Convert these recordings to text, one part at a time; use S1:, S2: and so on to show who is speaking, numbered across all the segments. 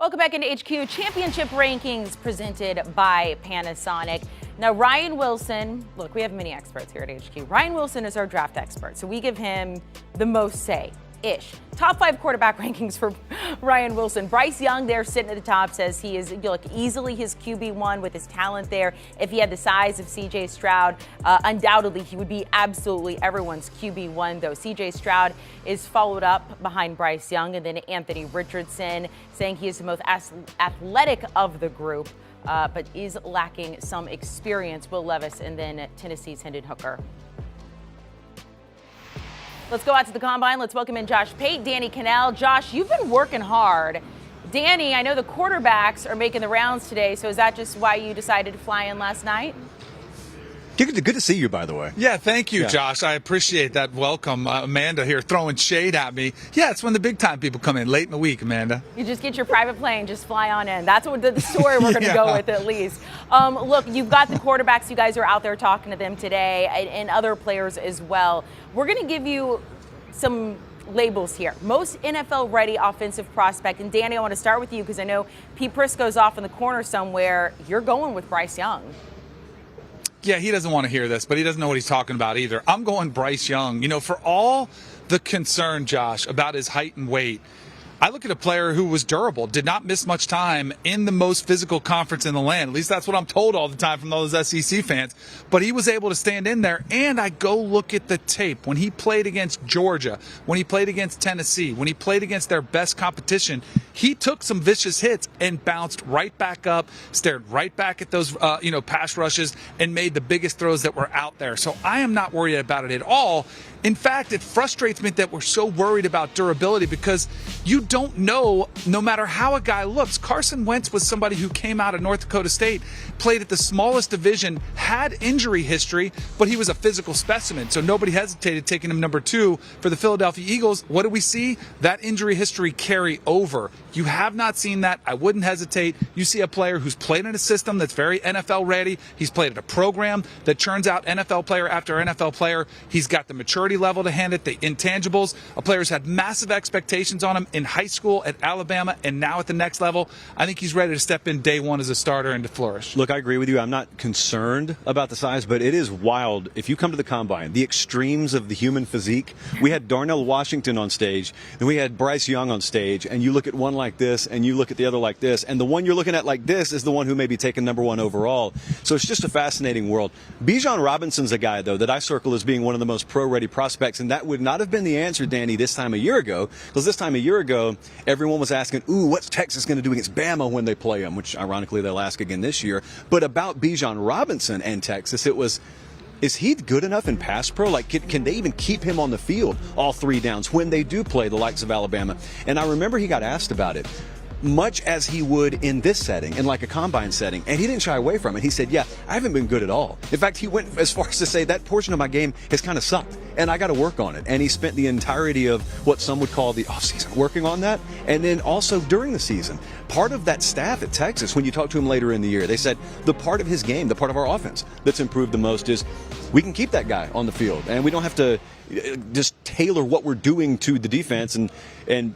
S1: Welcome back into HQ Championship Rankings presented by Panasonic. Now, Ryan Wilson, look, we have many experts here at HQ. Ryan Wilson is our draft expert, so we give him the most say-ish. Top 5 quarterback rankings for Ryan Wilson. Bryce Young there sitting at the top says he is easily his QB1 with his talent there. If he had the size of CJ Stroud, undoubtedly he would be absolutely everyone's QB1 though. CJ Stroud is followed up behind Bryce Young, and then Anthony Richardson saying he is the most athletic of the group, but is lacking some experience. Will Levis, and then Tennessee's Hendon Hooker. Let's go out to the combine. Let's welcome in Josh Pate, Danny Kanell. Josh, you've been working hard. Danny, I know the quarterbacks are making the rounds today, so is that just why you decided to fly in last night?
S2: Good to see you, by the way.
S3: Yeah, thank you, Josh. I appreciate that welcome. Amanda here throwing shade at me. Yeah, it's when the big-time people come in, late in the week, Amanda.
S1: You just get your private plane, just fly on in. That's what the story we're going to go with, at least. Look, you've got the quarterbacks. You guys are out there talking to them today, and other players as well. We're going to give you some labels here. Most NFL-ready offensive prospect. And, Danny, I want to start with you because I know Pete Prisco's off in the corner somewhere. You're going with Bryce Young.
S3: Yeah, he doesn't want to hear this, but he doesn't know what he's talking about either. I'm going Bryce Young. You know, for all the concern, Josh, about his height and weight, I look at a player who was durable, did not miss much time in the most physical conference in the land. At least that's what I'm told all the time from those SEC fans. But he was able to stand in there, and I go look at the tape. When he played against Georgia, when he played against Tennessee, when he played against their best competition, he took some vicious hits and bounced right back up, stared right back at those pass rushes, and made the biggest throws that were out there. So I am not worried about it at all. In fact, it frustrates me that we're so worried about durability because you don't know, no matter how a guy looks. Carson Wentz was somebody who came out of North Dakota State, played at the smallest division, had injury history, but he was a physical specimen. So nobody hesitated taking him number 2 for the Philadelphia Eagles. What do we see? That injury history carry over. You have not seen that. I wouldn't hesitate. You see a player who's played in a system that's very NFL ready. He's played at a program that churns out NFL player after NFL player. He's got the maturity level to hand it, the intangibles. A player's had massive expectations on him in high school at Alabama and now at the next level. I think he's ready to step in day one as a starter and to flourish.
S2: Look, I agree with you. I'm not concerned about the size, but it is wild. If you come to the combine, the extremes of the human physique, we had Darnell Washington on stage, then we had Bryce Young on stage, and you look at one like this and you look at the other like this, and the one you're looking at like this is the one who may be taken number 1 overall. So it's just a fascinating world. Bijan Robinson's a guy, though, that I circle as being one of the most pro-ready prospects, and that would not have been the answer, Danny, this time a year ago, because this time a year ago, everyone was asking, what's Texas going to do against Bama when they play them, which ironically they'll ask again this year. But about Bijan Robinson and Texas, it was, is he good enough in pass pro? Like, can they even keep him on the field all 3 downs when they do play the likes of Alabama? And I remember he got asked about it, much as he would in this setting, in like a combine setting, and he didn't shy away from it. He said, yeah, I haven't been good at all. In fact, he went as far as to say that portion of my game has kind of sucked, and I got to work on it. And he spent the entirety of what some would call the offseason working on that, and then also during the season. Part of that staff at Texas, when you talk to him later in the year, they said the part of his game, the part of our offense that's improved the most is we can keep that guy on the field, and we don't have to just tailor what we're doing to the defense. And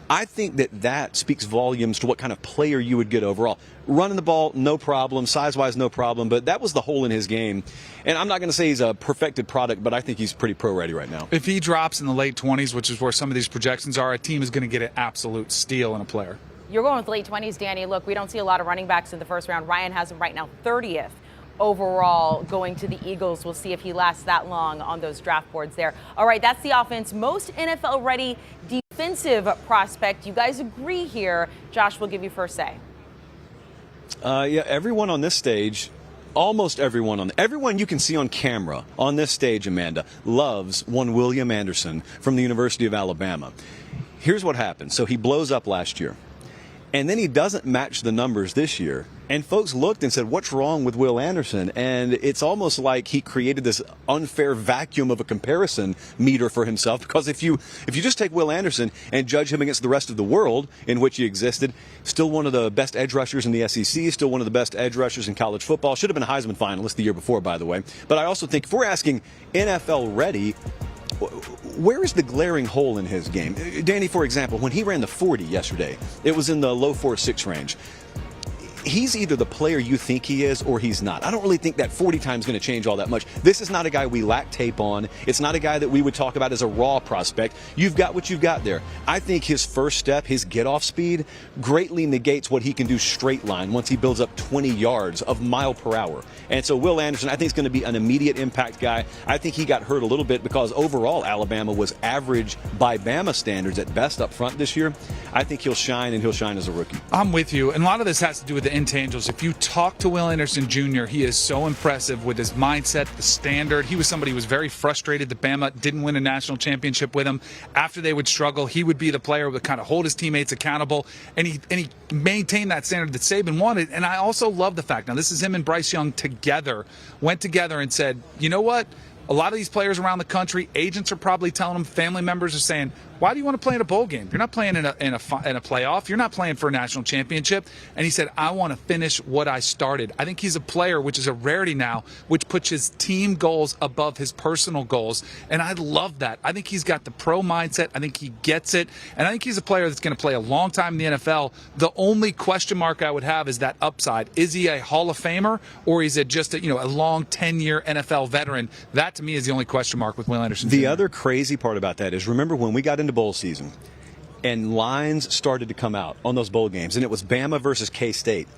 S2: I think that speaks volumes to what kind of player you would get overall. Running the ball, no problem. Size-wise, no problem. But that was the hole in his game. And I'm not going to say he's a perfected product, but I think he's pretty pro-ready right now.
S3: If he drops in the late 20s, which is where some of these projections are, a team is going to get an absolute steal in a player.
S1: You're going with late 20s, Danny. Look, we don't see a lot of running backs in the first round. Ryan has him right now 30th. Overall going to the Eagles. We'll see if he lasts that long on those draft boards there. All right, that's the offense. Most NFL-ready defensive prospect. You guys agree here. Josh, will give you first say.
S2: Yeah, everyone on this stage, almost everyone you can see on camera on this stage, Amanda, loves one William Anderson from the University of Alabama. Here's what happened. So he blows up last year, and then he doesn't match the numbers this year. And folks looked and said, what's wrong with Will Anderson? And it's almost like he created this unfair vacuum of a comparison meter for himself, because if you just take Will Anderson and judge him against the rest of the world in which he existed, still one of the best edge rushers in the SEC, still one of the best edge rushers in college football, should have been a Heisman finalist the year before, by the way. But I also think if we're asking NFL ready, where is the glaring hole in his game? Danny, for example, when he ran the 40 yesterday, it was in the low 4.6 range. He's either the player you think he is or he's not. I don't really think that 40 time is going to change all that much. This is not a guy we lack tape on. It's not a guy that we would talk about as a raw prospect. You've got what you've got there. I think his first step, his get-off speed, greatly negates what he can do straight line once he builds up 20 yards of mile per hour. And so Will Anderson, I think, is going to be an immediate impact guy. I think he got hurt a little bit because overall Alabama was average by Bama standards at best up front this year. I think he'll shine, and he'll shine as a rookie.
S3: I'm with you. And a lot of this has to do with the intangibles. If you talk to Will Anderson Jr., he is so impressive with his mindset, the standard. He was somebody who was very frustrated that Bama didn't win a national championship with him. After they would struggle, he would be the player who would kind of hold his teammates accountable, and he maintained that standard that Saban wanted. And I also love the fact, now this is him and Bryce Young went together and said, you know what? A lot of these players around the country, agents are probably telling them, family members are saying, why do you want to play in a bowl game? You're not playing in a playoff. You're not playing for a national championship. And he said, I want to finish what I started. I think he's a player, which is a rarity now, which puts his team goals above his personal goals. And I love that. I think he's got the pro mindset. I think he gets it. And I think he's a player that's going to play a long time in the NFL. The only question mark I would have is that upside. Is he a Hall of Famer, or is it just a long 10-year NFL veteran? That, to me, is the only question mark with Will Anderson.
S2: The other crazy part about that is, remember when we got into bowl season and lines started to come out on those bowl games, and it was Bama versus K-State.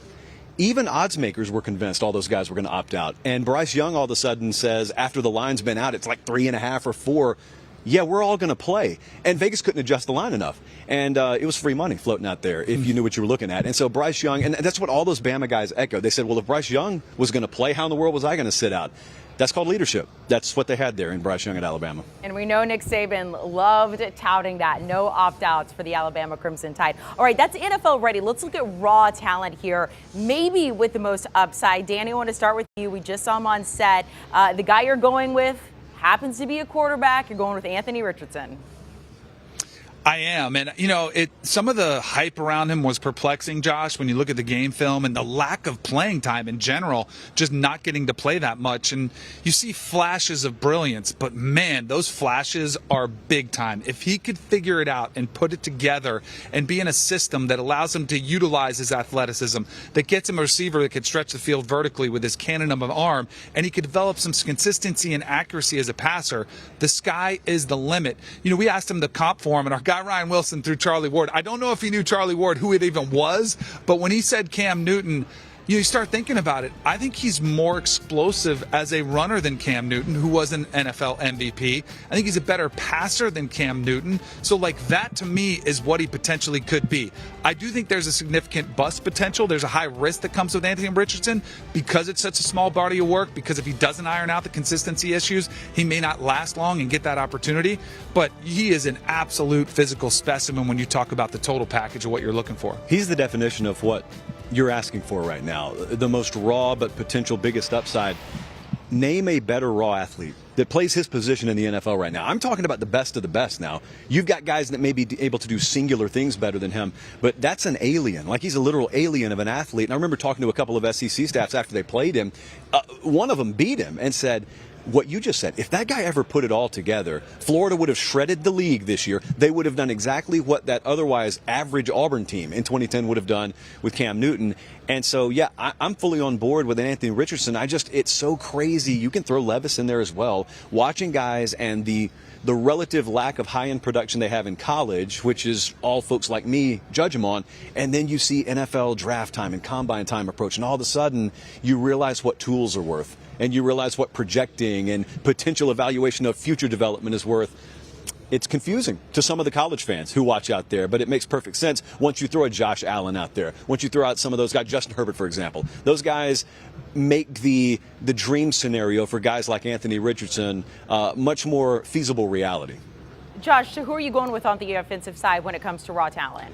S2: Even odds makers were convinced all those guys were going to opt out. And Bryce Young all of a sudden says, after the line's been out, it's like 3.5 or 4. Yeah, we're all going to play. And Vegas couldn't adjust the line enough. And it was free money floating out there if you knew what you were looking at. And so Bryce Young, and that's what all those Bama guys echoed. They said, well, if Bryce Young was going to play, how in the world was I going to sit out? That's called leadership. That's what they had there in Bryce Young at Alabama.
S1: And we know Nick Saban loved touting that. No opt-outs for the Alabama Crimson Tide. All right, that's NFL ready. Let's look at raw talent here, maybe with the most upside. Danny, I want to start with you. We just saw him on set. The guy you're going with happens to be a quarterback. You're going with Anthony Richardson.
S3: I am. And, some of the hype around him was perplexing, Josh, when you look at the game film and the lack of playing time in general, just not getting to play that much. And you see flashes of brilliance, but, man, those flashes are big time. If he could figure it out and put it together and be in a system that allows him to utilize his athleticism, that gets him a receiver that could stretch the field vertically with his cannon of an arm, and he could develop some consistency and accuracy as a passer, the sky is the limit. We asked him the comp for him, and our guy Ryan Wilson threw Charlie Ward. I don't know if he knew Charlie Ward, who it even was, but when he said Cam Newton, you start thinking about it. I think he's more explosive as a runner than Cam Newton, who was an NFL MVP. I think he's a better passer than Cam Newton. So, that to me is what he potentially could be. I do think there's a significant bust potential. There's a high risk that comes with Anthony Richardson because it's such a small body of work, because if he doesn't iron out the consistency issues, he may not last long and get that opportunity. But he is an absolute physical specimen when you talk about the total package of what you're looking for.
S2: He's the definition of what you're asking for right now. The most raw but potential biggest upside. Name a better raw athlete that plays his position in the NFL right now. I'm talking about the best of the best now. You've got guys that may be able to do singular things better than him, but that's an alien. He's a literal alien of an athlete. And I remember talking to a couple of SEC staffs after they played him. One of them beat him and said, what you just said, if that guy ever put it all together, Florida would have shredded the league this year. They would have done exactly what that otherwise average Auburn team in 2010 would have done with Cam Newton. And so, yeah, I'm fully on board with Anthony Richardson. It's so crazy. You can throw Levis in there as well. Watching guys and the relative lack of high-end production they have in college, which is all folks like me judge them on, and then you see NFL draft time and combine time approach, and all of a sudden you realize what tools are worth, and you realize what projecting and potential evaluation of future development is worth. It's confusing to some of the college fans who watch out there, but it makes perfect sense once you throw a Josh Allen out there, once you throw out some of those guys, Justin Herbert, for example. Those guys make the dream scenario for guys like Anthony Richardson much more feasible reality.
S1: Josh, so who are you going with on the offensive side when it comes to raw talent?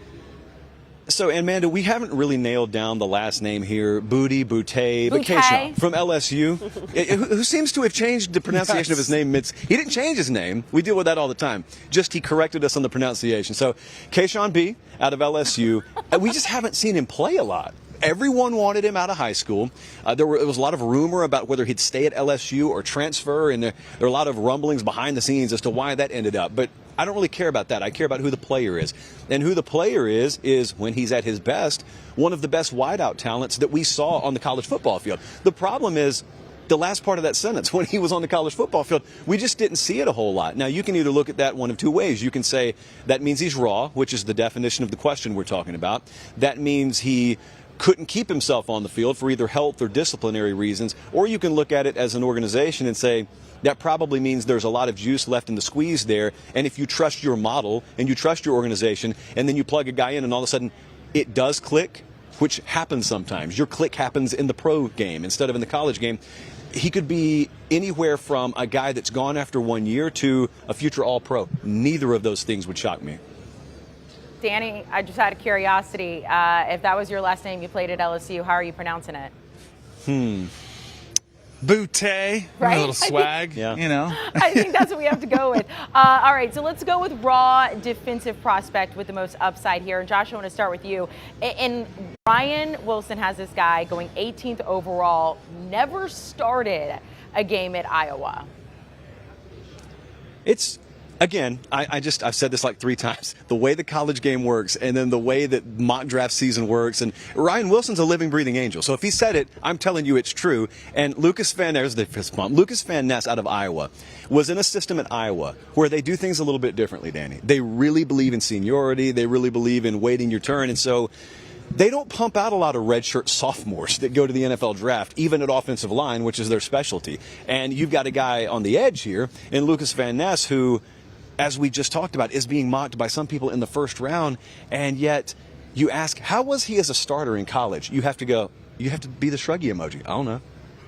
S2: So, Amanda, we haven't really nailed down the last name here, but KeShun from LSU, who seems to have changed the pronunciation of his name. He didn't change his name. We deal with that all the time. Just he corrected us on the pronunciation. So, KeShun B out of LSU. We just haven't seen him play a lot. Everyone wanted him out of high school. There was a lot of rumor about whether he'd stay at LSU or transfer, and there were a lot of rumblings behind the scenes as to why that ended up. But I don't really care about that. I care about who the player is. And who the player is when he's at his best, one of the best wideout talents that we saw on the college football field. The problem is the last part of that sentence, when he was on the college football field, we just didn't see it a whole lot. Now, you can either look at that one of two ways. You can say that means he's raw, which is the definition of the question we're talking about. That means he couldn't keep himself on the field for either health or disciplinary reasons. Or you can look at it as an organization and say, that probably means there's a lot of juice left in the squeeze there. And if you trust your model and you trust your organization, and then you plug a guy in and all of a sudden it does click, which happens sometimes. Your click happens in the pro game instead of in the college game. He could be anywhere from a guy that's gone after 1 year to a future All-Pro. Neither of those things would shock me.
S1: Danny, I just out of curiosity, if that was your last name, you played at LSU, how are you pronouncing it?
S3: Butte,
S1: right?
S3: A little swag,
S2: yeah.
S3: You know.
S1: I think that's what we have to go with. All right, so let's go with raw defensive prospect with the most upside here. And Josh, I want to start with you. And Ryan Wilson has this guy going 18th overall, never started a game at Iowa.
S2: It's, again, I've said this like 3 times. The way the college game works and then the way that mock draft season works. And Ryan Wilson's a living, breathing angel. So if he said it, I'm telling you it's true. And Lucas Van Ness out of Iowa was in a system at Iowa where they do things a little bit differently, Danny. They really believe in seniority. They really believe in waiting your turn. And so they don't pump out a lot of redshirt sophomores that go to the NFL draft, even at offensive line, which is their specialty. And you've got a guy on the edge here in Lucas Van Ness who, as we just talked about, is being mocked by some people in the first round. And yet you ask, how was he as a starter in college? You have to be the shruggy emoji. I don't know.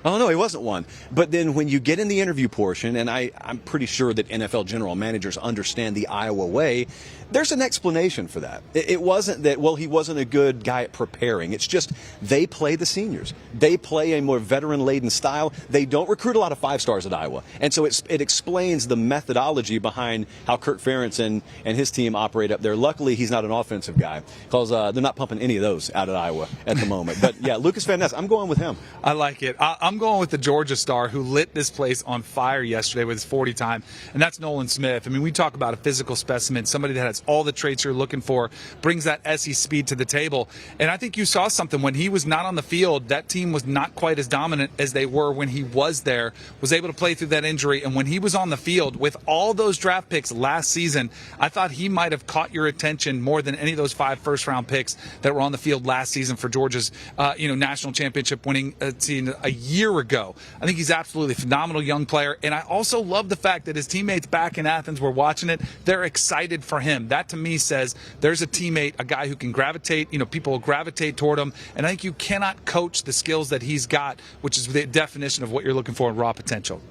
S2: Oh, no, he wasn't one. But then when you get in the interview portion, and I'm pretty sure that NFL general managers understand the Iowa way, there's an explanation for that. It wasn't that, well, he wasn't a good guy at preparing. It's just they play the seniors. They play a more veteran-laden style. They don't recruit a lot of 5-stars at Iowa. And so it explains the methodology behind how Kirk Ferentz and his team operate up there. Luckily, he's not an offensive guy because they're not pumping any of those out at Iowa at the moment. But, yeah, Lucas Van Ness, I'm going with him.
S3: I like it. I'm going with the Georgia star who lit this place on fire yesterday with his 40 time, and that's Nolan Smith. I mean, we talk about a physical specimen, somebody that has all the traits you're looking for, brings that SE speed to the table. And I think you saw something when he was not on the field. That team was not quite as dominant as they were when he was there, was able to play through that injury. And when he was on the field with all those draft picks last season, I thought he might have caught your attention more than any of those 5 first-round picks that were on the field last season for Georgia's national championship winning team a year ago. I think he's absolutely a phenomenal young player. And I also love the fact that his teammates back in Athens were watching it. They're excited for him. That, to me, says there's a teammate, a guy who can gravitate, people will gravitate toward him. And I think you cannot coach the skills that he's got, which is the definition of what you're looking for in raw potential.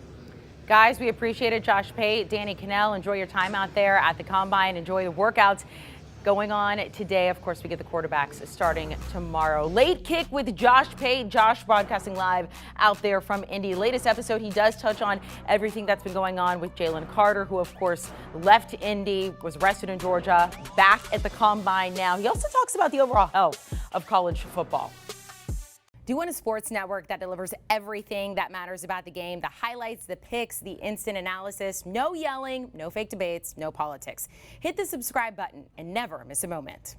S1: Guys, we appreciate it. Josh Pate, Danny Kanell, enjoy your time out there at the Combine. Enjoy the workouts going on today. Of course, we get the quarterbacks starting tomorrow. Late Kick with Josh Pate. Josh broadcasting live out there from Indy. Latest episode, he does touch on everything that's been going on with Jalen Carter, who, of course, left Indy, was arrested in Georgia, back at the Combine now. He also talks about the overall health of college football. Do you want a sports network that delivers everything that matters about the game? The highlights, the picks, the instant analysis, no yelling, no fake debates, no politics. Hit the subscribe button and never miss a moment.